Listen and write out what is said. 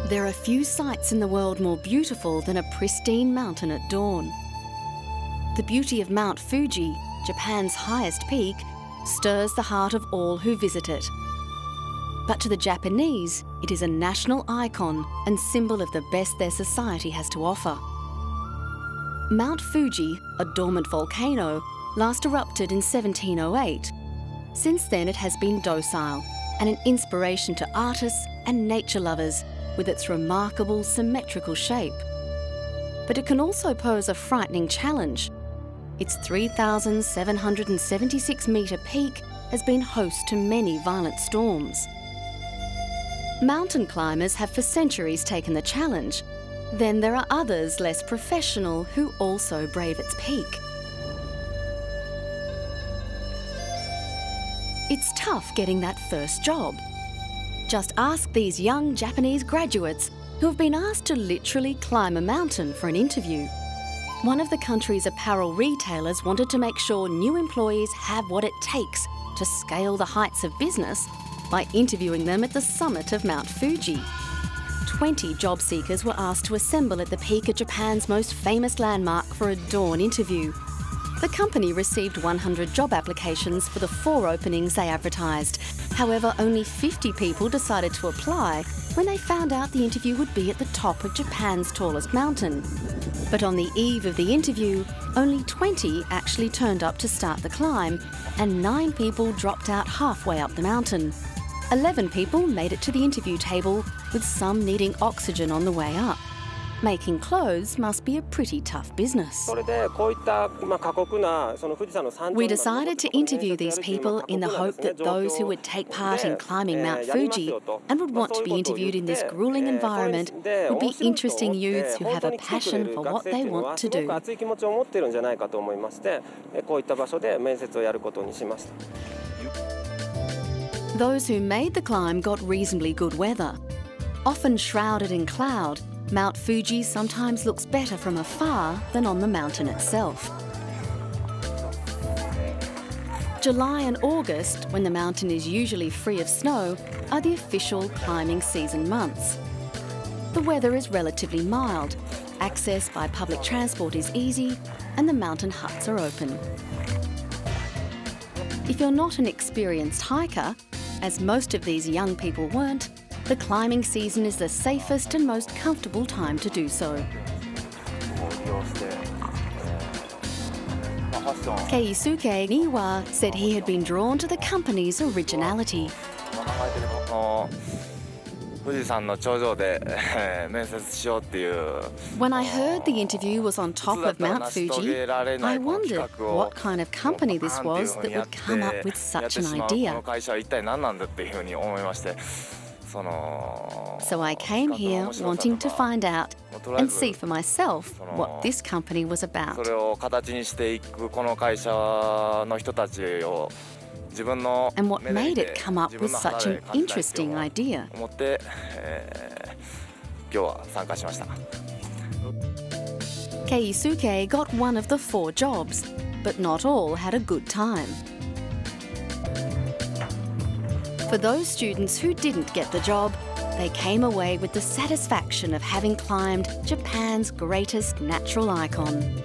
There are few sights in the world more beautiful than a pristine mountain at dawn. The beauty of Mount Fuji, Japan's highest peak, stirs the heart of all who visit it. But to the Japanese, it is a national icon and symbol of the best their society has to offer. Mount Fuji, a dormant volcano, last erupted in 1708. Since then, it has been docile and an inspiration to artists and nature lovers with its remarkable symmetrical shape. But it can also pose a frightening challenge. Its 3,776-metre peak has been host to many violent storms. Mountain climbers have for centuries taken the challenge. Then there are others less professional who also brave its peak. It's tough getting that first job. Just ask these young Japanese graduates who have been asked to literally climb a mountain for an interview. One of the country's apparel retailers wanted to make sure new employees have what it takes to scale the heights of business by interviewing them at the summit of Mount Fuji. 20 job seekers were asked to assemble at the peak of Japan's most famous landmark for a dawn interview. The company received 100 job applications for the 4 openings they advertised. However, only 50 people decided to apply when they found out the interview would be at the top of Japan's tallest mountain. But on the eve of the interview, only 20 actually turned up to start the climb, and 9 people dropped out halfway up the mountain. 11 people made it to the interview table, with some needing oxygen on the way up. Making clothes must be a pretty tough business. We decided to interview these people in the hope that those who would take part in climbing Mount Fuji and would want to be interviewed in this grueling environment would be interesting youths who have a passion for what they want to do. Those who made the climb got reasonably good weather. Often shrouded in cloud, Mount Fuji sometimes looks better from afar than on the mountain itself. July and August, when the mountain is usually free of snow, are the official climbing season months. The weather is relatively mild, access by public transport is easy, and the mountain huts are open. If you're not an experienced hiker, as most of these young people weren't, the climbing season is the safest and most comfortable time to do so. Keisuke Niwa said he had been drawn to the company's originality. When I heard the interview was on top of Mount Fuji, I wondered what kind of company this was that would come up with such an idea. So I came here wanting to find out and see for myself what this company was about. And what made it come up with such an interesting idea. Keisuke got one of the 4 jobs, but not all had a good time. For those students who didn't get the job, they came away with the satisfaction of having climbed Japan's greatest natural icon.